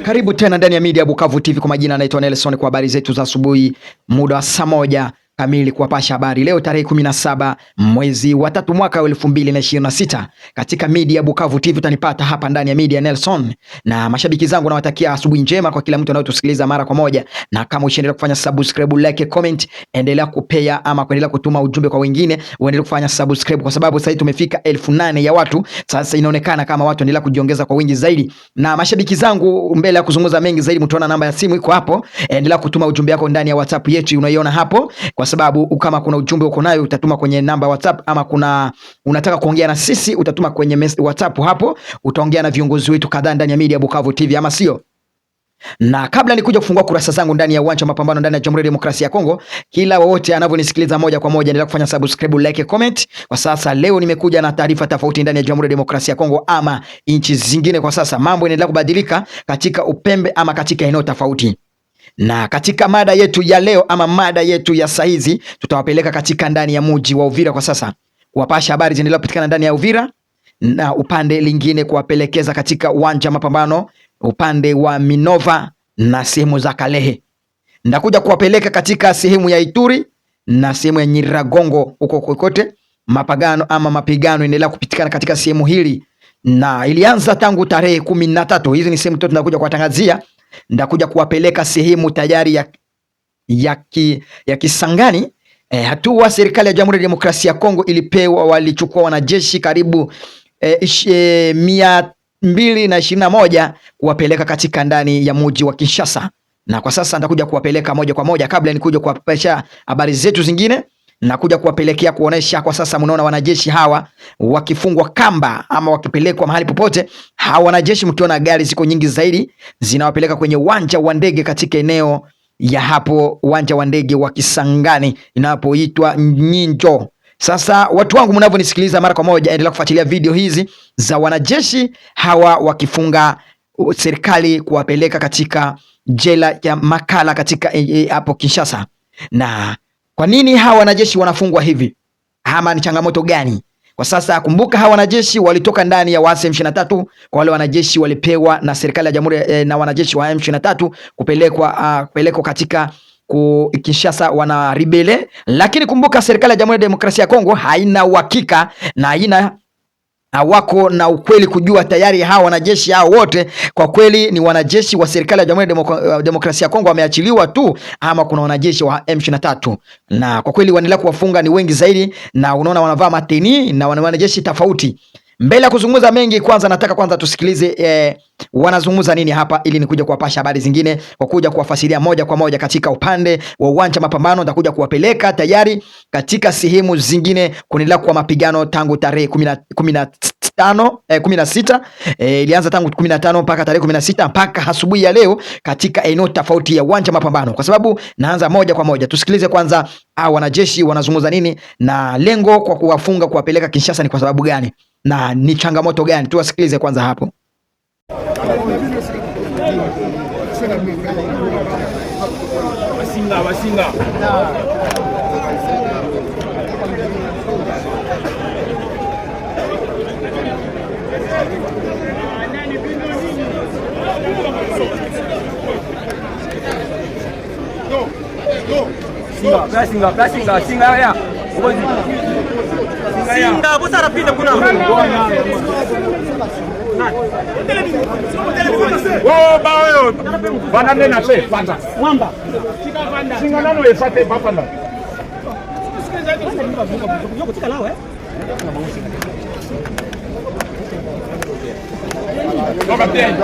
Karibu tena ndani ya Media Bukavu TV. Kwa majina naitwa Nelson, kwa habari zetu za asubuhi muda wa saa 1 kamili kuwapasha habari. Leo tarehe 17 mwezi wa 3 mwaka 2026. Katika Media Bukavu TV utanipata hapa ndani ya Media Nelson. Na mashabiki zangu nawatakia asubuhi njema kwa kila mtu anayetusikiliza mara kwa moja. Na kama ushaendelea kufanya subscribe, like, comment, endelea kupea ama kuendelea kutuma ujumbe kwa wengine, uendelee kufanya subscribe kwa sababu sasa tumefika 8,000 ya watu. Sasa inaonekana kama watu endelea kujiongeza kwa wingi zaidi. Na mashabiki zangu, mbele ya kuzungumza mengi zaidi, mtaona namba ya simu iko hapo. Endelea kutuma ujumbe wako ndani ya WhatsApp yetu, unaiona hapo. Kwa sababu kama kuna ujumbe uko nayo utatuma kwenye namba WhatsApp, ama unataka kuongea na sisi utatuma kwenye WhatsApp hapo, utaongea na viongozi wetu kadhaa ndani ya Media Bukavu TV, ama sio? Na kabla nikuja kufungua kurasa zangu ndani ya uwanja mapambano ndani ya Jamhuri ya Demokrasia ya Kongo, kila wote anavyonisikiliza moja kwa moja endelea kufanya subscribe, like, comment. Kwa sasa leo nimekuja na taarifa tofauti ndani ya Jamhuri ya Demokrasia ya Kongo ama nchi zingine. Kwa sasa mambo yanaendelea kubadilika katika upembe ama katika eneo tofauti. Na katika mada yetu ya leo ama mada yetu ya saizi, tutawapeleka katika ndani ya mji wa Uvira. Kwa sasa kuwapasha habari zinaendelea kupatikana ndani ya Uvira, na upande lingine kuwapelekeza katika uwanja mapambano upande wa Minova na sehemu za Kalehe. Ndakuja kuwapeleka katika sehemu ya Ituri na sehemu ya Nyiragongo, huko kokote mapigano endelea kupitikana katika sehemu hili, na ilianza tangu tarehe 13. Hizi ni sehemu tatu ndakuja kuwatangazia. Ndakuja kuwapeleka sehemu tayari ya Kisangani. Hatua serikali ya Jamhuri ya Demokrasia ya Kongo walichukua wanajeshi karibu 221 kuwapeleka katika ndani ya mji wa Kinshasa. Na kwa sasa ndakuja kuwapeleka moja kwa moja. Kabla nikuja kuwapeleka habari zetu zingine, nakuja kuwapelekea kuonesha kwa sasa mnaona wanajeshi hawa wakifungwa kamba ama wakipelekwa mahali popote. Hawa wanajeshi mkiona gari ziko nyingi zaidi zinawapeleka kwenye uwanja wa ndege katika eneo ya hapo uwanja wa ndege wa Kisangani inapoitwa Nyinjo. Sasa watu wangu mnavyonisikiliza mara kwa moja, endelea kufuatilia video hizi za wanajeshi hawa wakifunga serikali kuwapeleka katika jela ya Makala katika hapo Kinshasa. Na kwa nini hawa wanajeshi wanafungwa hivi? Ama ni changamoto gani? Kwa sasa kumbuka hawa wanajeshi walitoka ndani ya waasi M23. Kwa wale wanajeshi walipewa na serikali ya Jamhuri na wanajeshi wa M23 kupelekwa katika Kinshasa wana rebele. Lakini kumbuka serikali ya Jamhuri ya Demokrasia ya Kongo haina uhakika na hawako na ukweli kujua tayari hawa wanajeshi hao wote kwa kweli ni wanajeshi wa serikali ya Jamhuri ya Demokrasia ya Kongo wameachiliwa tu, ama kuna wanajeshi wa M23. Na kwa kweli wanaendelea kuwafunga ni wengi zaidi, na unaona wanavaa mateni na wanajeshi tofauti. Mbele ya kuzungumza mengi, nataka tusikilize wanazungumza nini hapa, ili nikuja kuwapasha habari zingine kwa kuja kuwafasiria moja kwa moja katika upande wa uwanja mapambano. Nitakuja kuwapeleka tayari katika sehemu zingine kuendelea kwa mapigano tangu tarehe 16. Ilianza tangu 15 mpaka tarehe 16 mpaka asubuhi ya leo katika eneo tofauti ya uwanja mapambano. Kwa sababu naanza moja kwa moja, tusikilize kwanza wanajeshi wanazungumza nini na lengo kwa kuwafunga kuwapeleka Kinshasa ni kwa sababu gani na ni changamoto gani. Tuwasikilize kwanza hapo. Wasinga. Singa ya. Singa busara pita kuna. Bawe. Bana nena pe panda. Mwamba. Singa nano efate bapanda. Yoko tika lao Baba bien.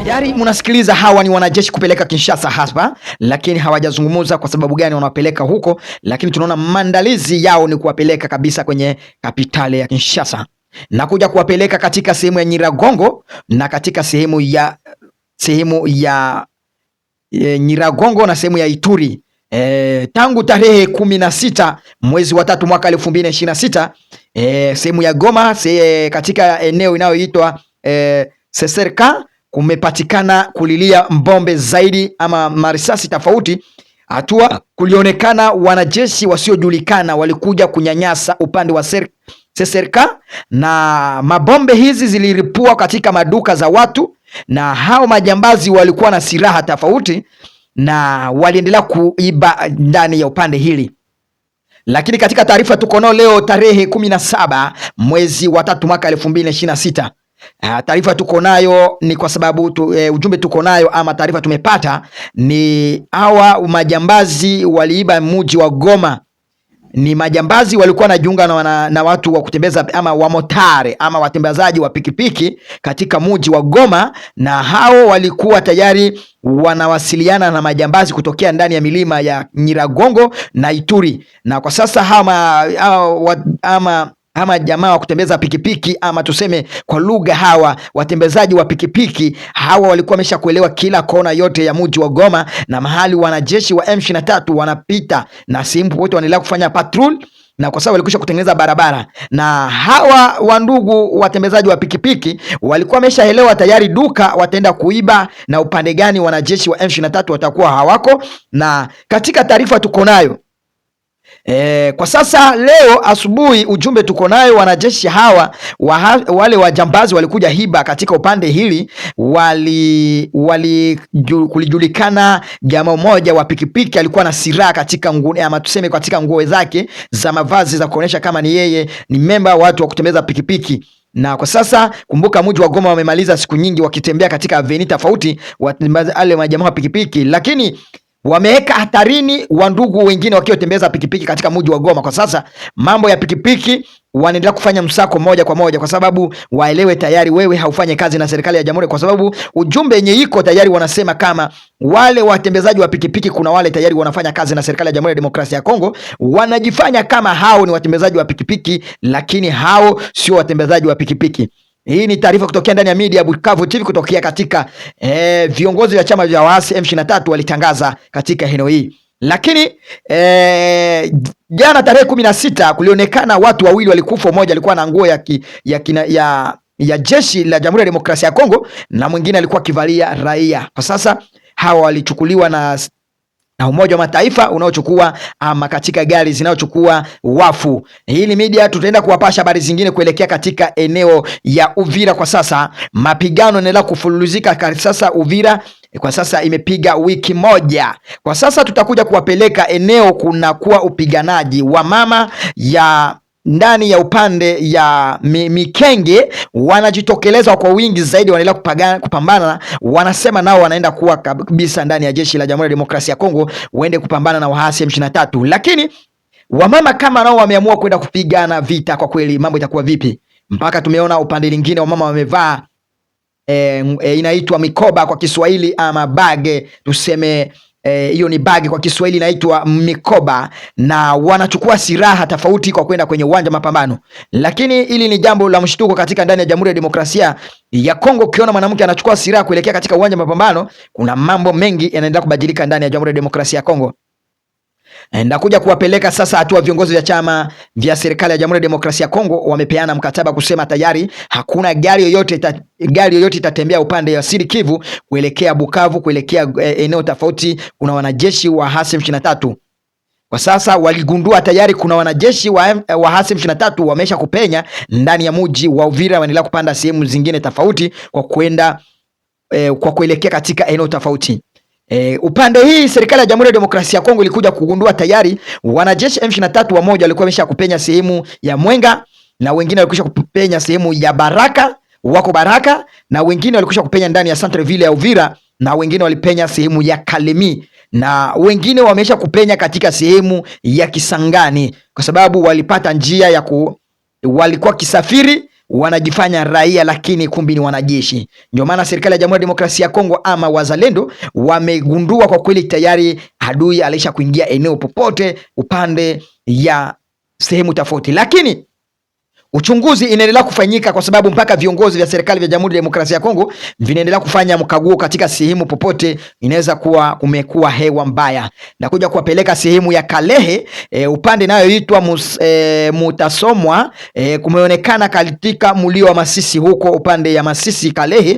Tayari mnasikiliza hawa ni wanajeshi kupeleka Kinshasa hapa, lakini hawajazungumza kwa sababu gani wanawapeleka huko, lakini tunaona maandalizi yao ni kuwapeleka kabisa kwenye kapitali ya Kinshasa na kuja kuwapeleka katika sehemu ya Nyiragongo na katika sehemu ya Nyiragongo na sehemu ya Ituri. Tangu tarehe 16 mwezi wa 3 mwaka 2026 sehemu ya Goma katika eneo inayoitwa Seserka kumepatikana kulilia mbombe zaidi ama marisasi tofauti. Hatua kulionekana wanajeshi wasiojulikana walikuja kunyanyasa upande wa Seserka na mabombe hizi ziliripua katika maduka za watu, na hao majambazi walikuwa na silaha tofauti na waliendelea kuiba ndani ya upande hili. Lakini katika taarifa tuko nao leo tarehe 17 mwezi wa 3 mwaka 2026, taarifa tuko nayo ni kwa sababu ujumbe tuko nayo ama taarifa tumepata ni hawa majambazi waliiba mji wa Goma. Ni majambazi walikuwa wanajiunga na watu wa kutembeza ama wamotare ama watembezaji wa pikipiki katika mji wa Goma, na hao walikuwa tayari wanawasiliana na majambazi kutokea ndani ya milima ya Nyiragongo na Ituri. Na kwa sasa ama jamaa wa kutembeza pikipiki ama tuseme kwa lugha hawa watembezaji wa pikipiki hawa walikuwa wamesha kuelewa kila kona yote ya mji wa Goma na mahali wanajeshi wa M23 wanapita na sehemu wote wanaendelea kufanya patrol, na kwa sababu walikwisha kutengeneza barabara, na hawa wandugu watembezaji wa pikipiki walikuwa wameshaelewa tayari duka wataenda kuiba na upande gani wanajeshi wa M23 watakuwa hawako. Na katika taarifa tuko nayo kwa sasa leo asubuhi ujumbe tuko nayo, wanajeshi hawa wale wajambazi walikuja hiba katika upande hili, kulijulikana jamaa mmoja wa pikipiki alikuwa na silaha katika nguo ama tuseme katika nguo zake za mavazi za kuonesha kama ni yeye ni memba watu wa kutembeza pikipiki. Na kwa sasa kumbuka mji wa Goma wamemaliza siku nyingi wakitembea katika avenue tofauti wale majamaa wa pikipiki, lakini wameweka hatarini wandugu wengine wakiotembeza pikipiki katika mji wa Goma. Kwa sasa mambo ya pikipiki wanaendelea kufanya msako moja kwa moja, kwa sababu waelewe tayari wewe haufanye kazi na serikali ya jamhuri, kwa sababu ujumbe yenye iko tayari wanasema kama wale watembezaji wa pikipiki kuna wale tayari wanafanya kazi na serikali ya Jamhuri ya Demokrasia ya Kongo, wanajifanya kama hao ni watembezaji wa pikipiki, lakini hao sio watembezaji wa pikipiki. Hii ni taarifa kutokea ndani ya media Bukavu TV kutokea katika viongozi wa chama cha waasi M23 walitangaza katika eneo hii. Lakini jana tarehe 16 kulionekana watu wawili walikufa, mmoja alikuwa na nguo ya jeshi la Jamhuri ya Demokrasia ya Kongo na mwingine alikuwa akivalia raia. Kwa sasa hawa walichukuliwa na Umoja wa Mataifa unaochukua ama katika gari zinazochukua wafu. Hii ni media, tutaenda kuwapasha habari zingine kuelekea katika eneo ya Uvira. Kwa sasa mapigano yanaendelea kufululizika kwa sasa Uvira. Kwa sasa imepiga wiki moja. Kwa sasa tutakuja kuwapeleka eneo kuna kuwa upiganaji wa mama ya ndani ya upande ya Mikenge wanajitokeleza kwa wingi zaidi, wanaendelea kupambana. Wanasema nao wanaenda kuwa kabisa ndani ya jeshi la Jamhuri ya Demokrasia ya Kongo, waende kupambana na waasi M23. Lakini wamama kama nao wameamua kwenda kupigana vita, kwa kweli mambo itakuwa vipi? Mpaka tumeona upande mwingine wamama wamevaa inaitwa mikoba kwa Kiswahili ama bage, tuseme hiyo ni bagi kwa Kiswahili, inaitwa mikoba, na wanachukua silaha tofauti kwa kwenda kwenye uwanja mapambano. Lakini hili ni jambo la mshtuko katika ndani ya Jamhuri ya Demokrasia ya Kongo. Ukiona mwanamke anachukua silaha kuelekea katika uwanja mapambano, kuna mambo mengi yanaendelea kubadilika ndani ya Jamhuri ya Demokrasia ya Kongo. Ndakuja kuwapeleka sasa hatua viongozi vya chama vya serikali ya Jamhuri ya Demokrasia ya Kongo wamepeana mkataba kusema tayari hakuna gari yoyote itatembea upande wa Sud Kivu kuelekea Bukavu, kuelekea eneo tofauti. Kuna wanajeshi wa M23. Kwa sasa waligundua tayari kuna wanajeshi wa M23 wamesha kupenya ndani ya mji wa Uvira, wanaendelea kupanda sehemu zingine tofauti kwa kuelekea katika eneo tofauti. Upande hii serikali ya Jamhuri ya Demokrasia ya Kongo ilikuja kugundua tayari wanajeshi M23 wamoja walikuwa wamesha kupenya sehemu ya Mwenga, na wengine walikuwa kupenya sehemu ya Baraka, na wengine walikuwa kupenya ndani ya Centre Ville ya Uvira, na wengine walipenya sehemu ya Kalemi, na wengine wamesha kupenya katika sehemu ya Kisangani, kwa sababu walipata njia walikuwa kisafiri wanajifanya raia lakini kumbi ni wanajeshi. Ndio maana serikali ya Jamhuri ya Demokrasia ya Kongo ama wazalendo wamegundua kwa kweli tayari adui alisha kuingia eneo popote upande ya sehemu tofauti. Lakini uchunguzi inaendelea kufanyika kwa sababu mpaka viongozi vya serikali vya Jamhuri ya Demokrasia ya Kongo vinaendelea kufanya mkaguo katika sehemu popote inaweza kuwa kumekuwa hewa mbaya, na kuja kuwapeleka sehemu ya Kalehe upande inayoitwa Mutasomwa. Kumeonekana katika mlio wa Masisi huko upande ya Masisi Kalehe.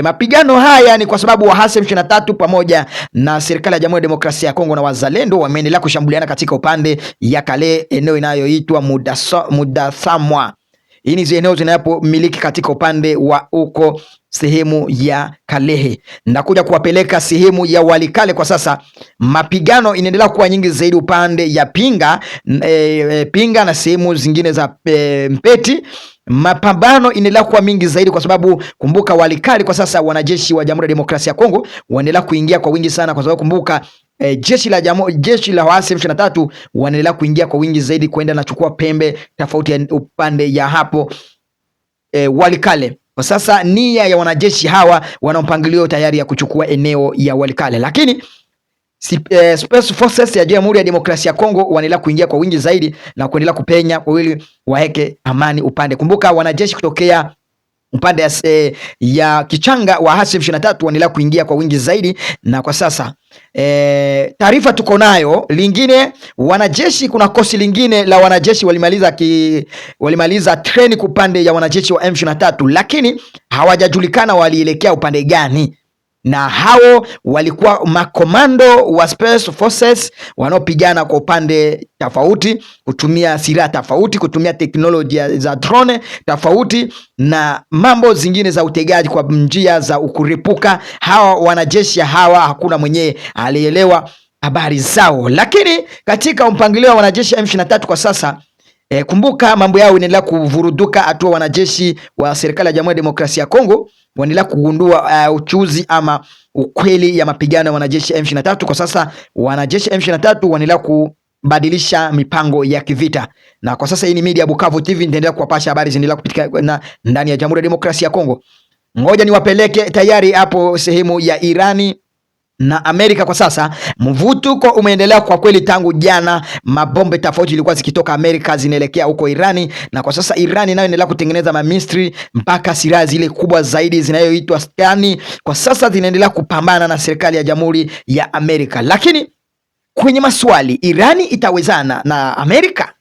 Mapigano haya ni kwa sababu wa M23 pamoja na serikali ya Jamhuri ya Demokrasia ya Kongo na wazalendo wameendelea kushambuliana katika upande ya Kalehe, eneo inayoitwa Mudasamwa. Hii ni eneo zinapomiliki katika upande wa uko sehemu ya Kalehe. Ndakuja kuwapeleka sehemu ya Walikale. Kwa sasa mapigano inaendelea kuwa nyingi zaidi upande ya Pinga na sehemu zingine za Mpeti. Mapambano inaendelea kuwa mingi zaidi kwa sababu kumbuka Walikale kwa sasa wanajeshi wa Jamhuri ya Demokrasia ya Kongo wanaendelea kuingia kwa wingi sana, kwa sababu kumbuka jeshi la waasi M23 wanaendelea kuingia kwa wingi zaidi kwenda na chukua pembe tofauti ya upande ya hapo Walikale. Kwa sasa nia ya wanajeshi hawa wanampangilio tayari ya kuchukua eneo ya Walikale, lakini Special Forces ya Jamhuri ya Demokrasia ya Kongo wanaendelea kuingia kwa wingi zaidi na kuendelea kupenya kwa wili waeke amani upande. Kumbuka wanajeshi kutokea upande ya Kichanga wa M23 wanaendelea kuingia kwa wingi zaidi, na kwa sasa taarifa tuko nayo lingine, wanajeshi kuna kosi lingine la wanajeshi walimaliza treni kupande ya wanajeshi wa M23, lakini hawajajulikana walielekea upande gani, na hao walikuwa makomando wa Special Forces wanaopigana kwa upande tofauti, kutumia silaha tofauti, kutumia teknolojia za drone tofauti na mambo zingine za utegaji kwa njia za ukuripuka. Hawa wanajeshi hawa hakuna mwenye alielewa habari zao, lakini katika mpangilio wa wanajeshi M23 kwa sasa kumbuka mambo yao inaendelea kuvuruduka. Hatua wanajeshi wa serikali ya Jamhuri ya Demokrasia ya Kongo wanaendelea kugundua uchuzi ama ukweli ya mapigano ya wanajeshi M23. Kwa sasa wanajeshi M23 wanaendelea kubadilisha mipango ya kivita, na kwa sasa hii ni media Bukavu TV inaendelea kuwapasha habari zinaendelea kupitika ndani ya Jamhuri ya Demokrasia ya Kongo. Ngoja niwapeleke tayari hapo sehemu ya Irani na Amerika. Kwa sasa mvutuko umeendelea kwa kweli tangu jana, mabombe tofauti zilikuwa zikitoka Amerika zinaelekea huko Irani, na kwa sasa Irani nayo inaendelea kutengeneza mamistri mpaka silaha zile kubwa zaidi zinayoitwa Stani kwa sasa zinaendelea kupambana na serikali ya Jamhuri ya Amerika. Lakini kwenye maswali, Irani itawezana na Amerika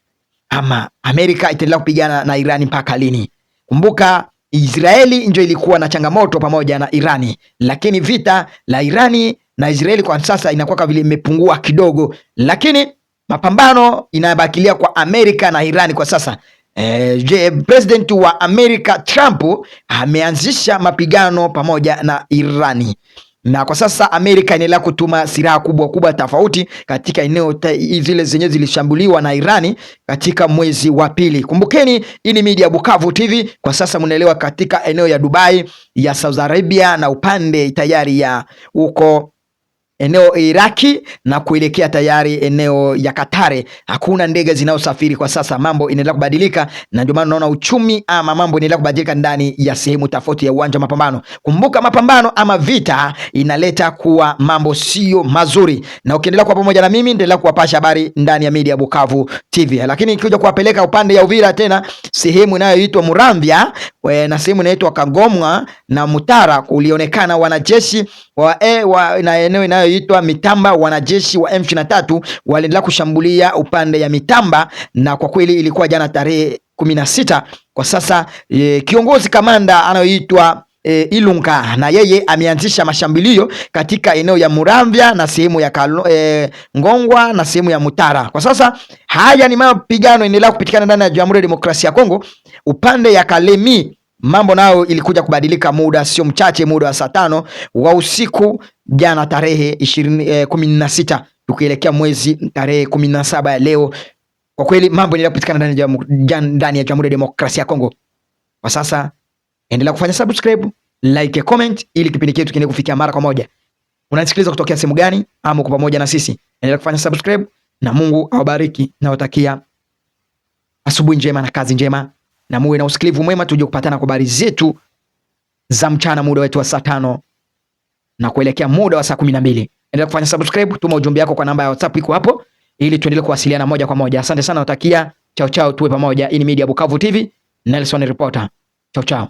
ama Amerika itaendelea kupigana na Irani mpaka lini? Kumbuka Israeli ndio ilikuwa na changamoto pamoja na Irani, lakini vita la Irani na Israeli kwa sasa inakuwa kama vile imepungua kidogo, lakini mapambano inabakilia kwa Amerika na Irani kwa sasa. President wa Amerika Trump ameanzisha mapigano pamoja na Irani, na kwa sasa Amerika inaendelea kutuma silaha kubwa tofauti katika eneo zile zenye zilishambuliwa na Irani katika mwezi wa pili. Kumbukeni, hii ni media Bukavu TV. Kwa sasa mnaelewa katika eneo ya Dubai, ya Saudi Arabia na upande tayari ya huko eneo Iraki na kuelekea tayari eneo ya Katare, hakuna ndege zinazosafiri kwa sasa. Mambo inaendelea kubadilika, na ndio maana unaona uchumi ama mambo inaendelea kubadilika ndani ya sehemu tofauti ya uwanja wa mapambano. Kumbuka, mapambano ama vita inaleta kuwa mambo sio mazuri, na ukiendelea kwa pamoja na mimi endelea kuwapasha habari ndani ya media Bukavu TV. Lakini ikija kuwapeleka upande ya Uvira, tena sehemu inayoitwa Muramvya na sehemu inayoitwa Kagomwa na Mutara, kulionekana wanajeshi na eneo inayoitwa Mitamba, wanajeshi wa M23 waliendelea kushambulia upande ya Mitamba, na kwa kweli ilikuwa jana tarehe 16. Kwa sasa kiongozi kamanda anayoitwa Ilunga, na yeye ameanzisha mashambulio katika eneo ya Muramvya na sehemu ya Ngongwa na sehemu ya Mutara. Kwa sasa haya ni mapigano endelea kupitikana ndani ya Jamhuri ya Demokrasia ya Kongo. Upande ya Kalemi mambo nayo ilikuja kubadilika muda sio mchache, muda wa saa 5 wa usiku jana tarehe 16 tukielekea mwezi tarehe 17 ya leo. Kwa kweli mambo yanaendelea kupatikana ndani ya Jamhuri ya Demokrasia ya Kongo. Kwa sasa endelea kufanya subscribe, like, comment ili kipindi chetu kiendelee kufikia mara kwa moja. Unanisikiliza kutokea sehemu gani ama uko pamoja na sisi? Endelea kufanya subscribe na Mungu awabariki, na watakia asubuhi njema na kazi njema, na muwe na usikilivu mwema, tuje kupatana kwa habari zetu za mchana, muda wetu wa saa 5 na kuelekea muda wa saa 12. Endelea kufanya subscribe, tuma ujumbe wako kwa namba ya WhatsApp iko hapo ili tuendelee kuwasiliana moja kwa moja. Asante sana, natakia chao, tuwe pamoja. Hii ni media Bukavu TV, Nelson Reporter. Chao.